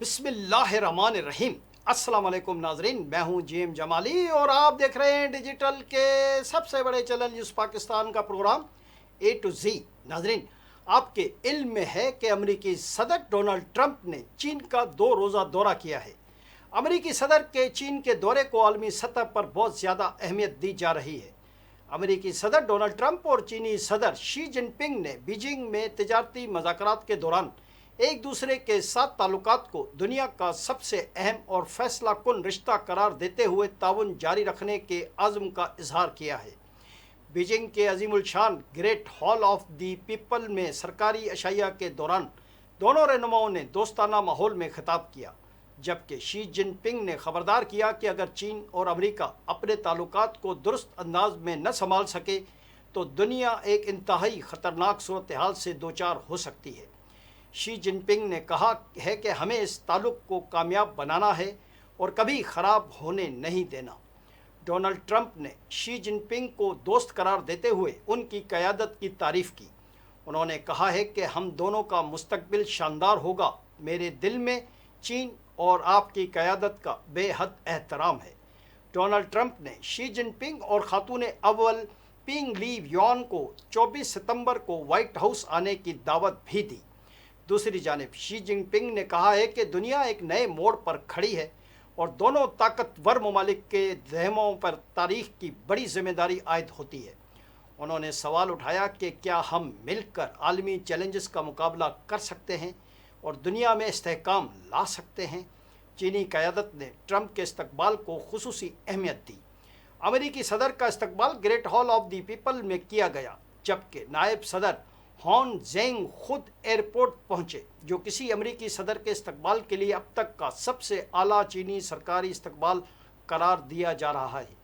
بسم اللہ الرحمن الرحیم۔ السلام علیکم ناظرین، میں ہوں جیم جمالی اور آپ دیکھ رہے ہیں ڈیجیٹل کے سب سے بڑے چینل نیوز پاکستان کا پروگرام اے ٹو زی۔ ناظرین، آپ کے علم میں ہے کہ امریکی صدر ڈونلڈ ٹرمپ نے چین کا 2 روزہ دورہ کیا ہے۔ امریکی صدر کے چین کے دورے کو عالمی سطح پر بہت زیادہ اہمیت دی جا رہی ہے۔ امریکی صدر ڈونلڈ ٹرمپ اور چینی صدر شی جن پنگ نے بیجنگ میں تجارتی مذاکرات کے دوران ایک دوسرے کے ساتھ تعلقات کو دنیا کا سب سے اہم اور فیصلہ کن رشتہ قرار دیتے ہوئے تعاون جاری رکھنے کے عزم کا اظہار کیا ہے۔ بیجنگ کے عظیم الشان great hall of the people میں سرکاری عشائیہ کے دوران دونوں رہنماؤں نے دوستانہ ماحول میں خطاب کیا، جبکہ شی جن پنگ نے خبردار کیا کہ اگر چین اور امریکہ اپنے تعلقات کو درست انداز میں نہ سنبھال سکے تو دنیا ایک انتہائی خطرناک صورتحال سے دوچار ہو سکتی ہے۔ شی جن پنگ نے کہا ہے کہ ہمیں اس تعلق کو کامیاب بنانا ہے اور کبھی خراب ہونے نہیں دینا۔ ڈونلڈ ٹرمپ نے شی جن پنگ کو دوست قرار دیتے ہوئے ان کی قیادت کی تعریف کی۔ انہوں نے کہا ہے کہ ہم دونوں کا مستقبل شاندار ہوگا۔ میرے دل میں چین اور آپ کی قیادت کا بے حد احترام ہے۔ ڈونلڈ ٹرمپ نے شی جن پنگ اور خاتون اول پینگ لی یوان کو 24 ستمبر کو وائٹ ہاؤس آنے کی دعوت بھی دی۔ دوسری جانب شی جن پنگ نے کہا ہے کہ دنیا ایک نئے موڑ پر کھڑی ہے اور دونوں طاقتور ممالک کے ذہنوں پر تاریخ کی بڑی ذمہ داری عائد ہوتی ہے۔ انہوں نے سوال اٹھایا کہ کیا ہم مل کر عالمی چیلنجز کا مقابلہ کر سکتے ہیں اور دنیا میں استحکام لا سکتے ہیں۔ چینی قیادت نے ٹرمپ کے استقبال کو خصوصی اہمیت دی۔ امریکی صدر کا استقبال great hall of the people میں کیا گیا، جبکہ نائب صدر ہان زینگ خود ایئرپورٹ پہنچے، جو کسی امریکی صدر کے استقبال کے لیے اب تک کا سب سے اعلیٰ چینی سرکاری استقبال قرار دیا جا رہا ہے۔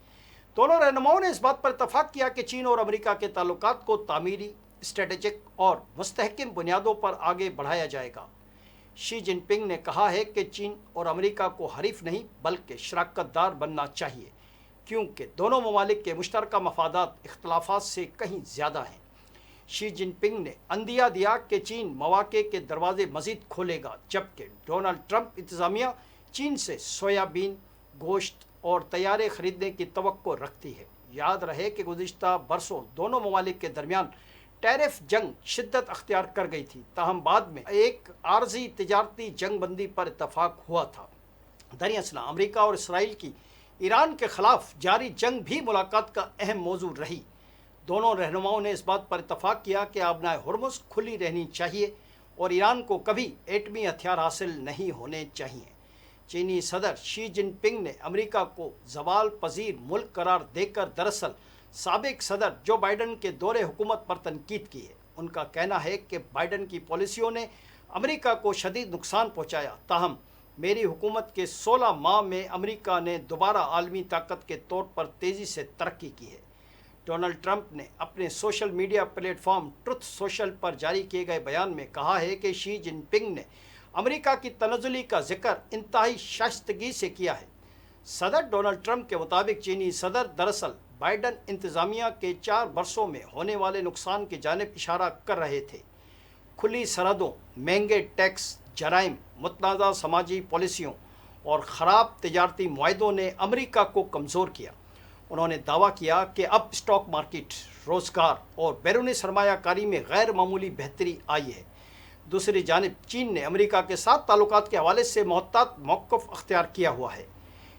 دونوں رہنماؤں نے اس بات پر اتفاق کیا کہ چین اور امریکہ کے تعلقات کو تعمیری، اسٹریٹجک اور مستحکم بنیادوں پر آگے بڑھایا جائے گا۔ شی جن پنگ نے کہا ہے کہ چین اور امریکہ کو حریف نہیں بلکہ شراکت دار بننا چاہیے، کیونکہ دونوں ممالک کے مشترکہ مفادات اختلافات سے کہیں زیادہ ہیں۔ شی جن پنگ نے عندیہ دیا کہ چین مواقع کے دروازے مزید کھولے گا، جبکہ ڈونلڈ ٹرمپ انتظامیہ چین سے سویا بین، گوشت اور طیارے خریدنے کی توقع رکھتی ہے۔ یاد رہے کہ گزشتہ برسوں دونوں ممالک کے درمیان ٹیرف جنگ شدت اختیار کر گئی تھی، تاہم بعد میں ایک عارضی تجارتی جنگ بندی پر اتفاق ہوا تھا۔ دراصل امریکہ اور اسرائیل کی ایران کے خلاف جاری جنگ بھی ملاقات کا اہم موضوع رہی۔ دونوں رہنماؤں نے اس بات پر اتفاق کیا کہ آبنائے ہرمز کھلی رہنی چاہیے اور ایران کو کبھی ایٹمی ہتھیار حاصل نہیں ہونے چاہیے۔ چینی صدر شی جن پنگ نے امریکہ کو زوال پذیر ملک قرار دے کر دراصل سابق صدر جو بائیڈن کے دور حکومت پر تنقید کی ہے۔ ان کا کہنا ہے کہ بائیڈن کی پالیسیوں نے امریکہ کو شدید نقصان پہنچایا، تاہم میری حکومت کے 16 ماہ میں امریکہ نے دوبارہ عالمی طاقت کے طور پر تیزی سے ترقی کی ہے۔ ڈونلڈ ٹرمپ نے اپنے social media platform Truth Social پر جاری کیے گئے بیان میں کہا ہے کہ شی جن پنگ نے امریکہ کی تنزلی کا ذکر انتہائی شائستگی سے کیا ہے۔ صدر ڈونلڈ ٹرمپ کے مطابق چینی صدر دراصل بائیڈن انتظامیہ کے 4 برسوں میں ہونے والے نقصان کی جانب اشارہ کر رہے تھے۔ کھلی سرحدوں، مہنگے ٹیکس، جرائم، متنازع سماجی پالیسیوں اور خراب تجارتی معاہدوں نے امریکہ کو کمزور کیا۔ انہوں نے دعویٰ کیا کہ اب اسٹاک مارکیٹ، روزگار اور بیرونی سرمایہ کاری میں غیر معمولی بہتری آئی ہے۔ دوسری جانب چین نے امریکہ کے ساتھ تعلقات کے حوالے سے محتاط موقف اختیار کیا ہوا ہے۔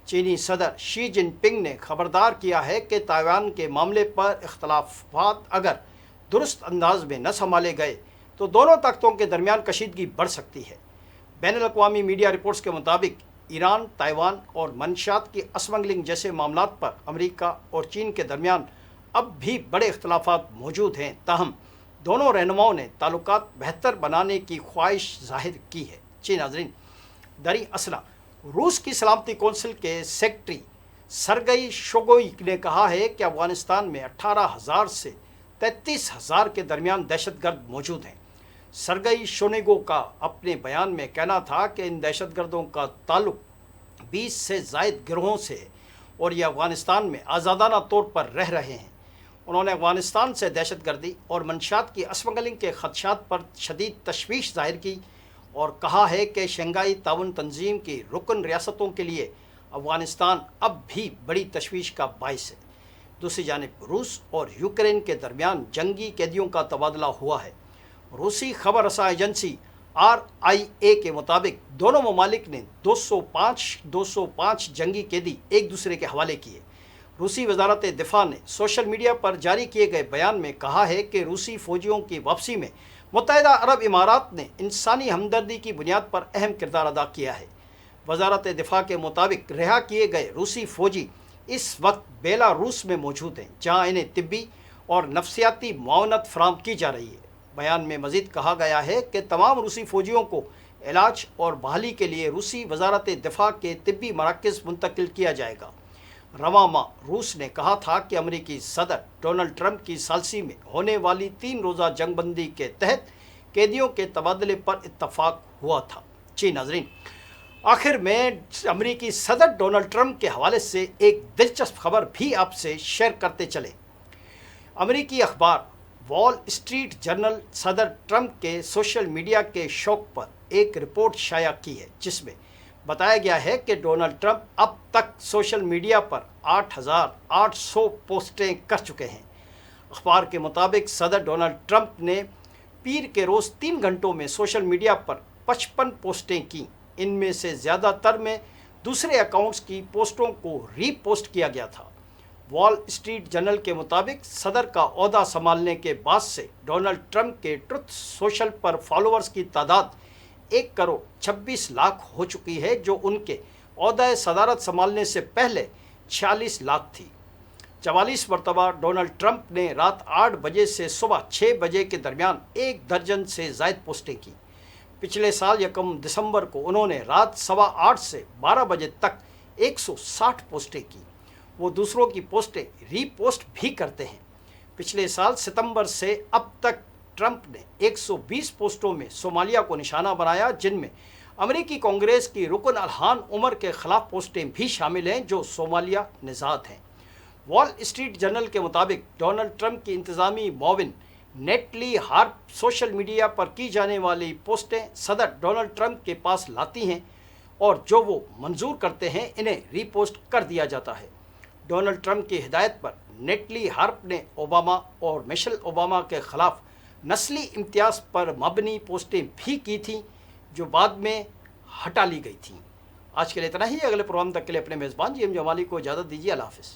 چینی صدر شی جن پنگ نے خبردار کیا ہے کہ تائیوان کے معاملے پر اختلافات اگر درست انداز میں نہ سنبھالے گئے تو دونوں طاقتوں کے درمیان کشیدگی بڑھ سکتی ہے۔ بین الاقوامی میڈیا رپورٹس کے مطابق ایران، تائیوان اور منشیات کی اسمگلنگ جیسے معاملات پر امریکہ اور چین کے درمیان اب بھی بڑے اختلافات موجود ہیں، تاہم دونوں رہنماؤں نے تعلقات بہتر بنانے کی خواہش ظاہر کی ہے۔ جی ناظرین، دراصل روس کی سلامتی کونسل کے سیکرٹری سرگئی شوگوئی نے کہا ہے کہ افغانستان میں 18,000 سے 33,000 کے درمیان دہشت گرد موجود ہیں۔ سرگئی شونیگو کا اپنے بیان میں کہنا تھا کہ ان دہشت گردوں کا تعلق 20 سے زائد گروہوں سے ہے اور یہ افغانستان میں آزادانہ طور پر رہ رہے ہیں۔ انہوں نے افغانستان سے دہشت گردی اور منشیات کی اسمگلنگ کے خدشات پر شدید تشویش ظاہر کی اور کہا ہے کہ شنگھائی تعاون تنظیم کی رکن ریاستوں کے لیے افغانستان اب بھی بڑی تشویش کا باعث ہے۔ دوسری جانب روس اور یوکرین کے درمیان جنگی قیدیوں کا تبادلہ ہوا ہے۔ روسی خبر رساں ایجنسی RIA کے مطابق دونوں ممالک نے 205 جنگی قیدی ایک دوسرے کے حوالے کیے۔ روسی وزارت دفاع نے سوشل میڈیا پر جاری کیے گئے بیان میں کہا ہے کہ روسی فوجیوں کی واپسی میں متحدہ عرب امارات نے انسانی ہمدردی کی بنیاد پر اہم کردار ادا کیا ہے۔ وزارت دفاع کے مطابق رہا کیے گئے روسی فوجی اس وقت بیلاروس میں موجود ہیں، جہاں انہیں طبی اور نفسیاتی معاونت فراہم کی جا رہی ہے۔ بیان میں مزید کہا گیا ہے کہ تمام روسی فوجیوں کو علاج اور بحالی کے لیے روسی وزارت دفاع کے طبی مراکز منتقل کیا جائے گا۔ رواں ماہ روس نے کہا تھا کہ امریکی صدر ڈونلڈ ٹرمپ کی ثالثی میں ہونے والی 3 روزہ جنگ بندی کے تحت قیدیوں کے تبادلے پر اتفاق ہوا تھا۔ جی ناظرین، آخر میں امریکی صدر ڈونلڈ ٹرمپ کے حوالے سے ایک دلچسپ خبر بھی آپ سے شیئر کرتے چلے۔ امریکی اخبار وال اسٹریٹ جرنل صدر ٹرمپ کے سوشل میڈیا کے شوق پر ایک رپورٹ شائع کی ہے، جس میں بتایا گیا ہے کہ ڈونلڈ ٹرمپ اب تک سوشل میڈیا پر 8,800 پوسٹیں کر چکے ہیں۔ اخبار کے مطابق صدر ڈونلڈ ٹرمپ نے پیر کے روز 3 گھنٹوں میں سوشل میڈیا پر 55 پوسٹیں کیں۔ ان میں سے زیادہ تر میں دوسرے اکاؤنٹس کی پوسٹوں کو ری پوسٹ کیا گیا تھا۔ وال اسٹریٹ جرنل کے مطابق صدر کا عہدہ سنبھالنے کے بعد سے ڈونلڈ ٹرمپ کے ٹروتھ سوشل پر فالوورز کی تعداد 1,26,00,000 ہو چکی ہے، جو ان کے عہدہ صدارت سنبھالنے سے پہلے 46 لاکھ تھی۔ 44 مرتبہ ڈونلڈ ٹرمپ نے رات 8 بجے سے صبح 6 بجے کے درمیان 1 درجن سے زائد پوسٹیں کی۔ پچھلے سال 1 دسمبر کو انہوں نے رات 8:15 سے 12 بجے تک 160 پوسٹیں کی۔ وہ دوسروں کی پوسٹیں ری پوسٹ بھی کرتے ہیں۔ پچھلے سال ستمبر سے اب تک ٹرمپ نے 120 پوسٹوں میں صومالیہ کو نشانہ بنایا، جن میں امریکی کانگریس کی رکن الہان عمر کے خلاف پوسٹیں بھی شامل ہیں، جو صومالیہ نژاد ہیں۔ وال اسٹریٹ جرنل کے مطابق ڈونلڈ ٹرمپ کی انتظامی معاون نیٹلی ہارپ سوشل میڈیا پر کی جانے والی پوسٹیں صدر ڈونلڈ ٹرمپ کے پاس لاتی ہیں، اور جو وہ منظور کرتے ہیں انہیں ری پوسٹ کر دیا جاتا ہے۔ ڈونلڈ ٹرمپ کی ہدایت پر نیٹلی ہارپ نے اوباما اور میشل اوباما کے خلاف نسلی امتیاز پر مبنی پوسٹیں بھی کی تھیں، جو بعد میں ہٹا لی گئی تھیں۔ آج کے لیے اتنا ہی۔ اگلے پروگرام تک کے لیے اپنے میزبان جی ایم جمالی کو اجازت دیجیے۔ اللہ حافظ۔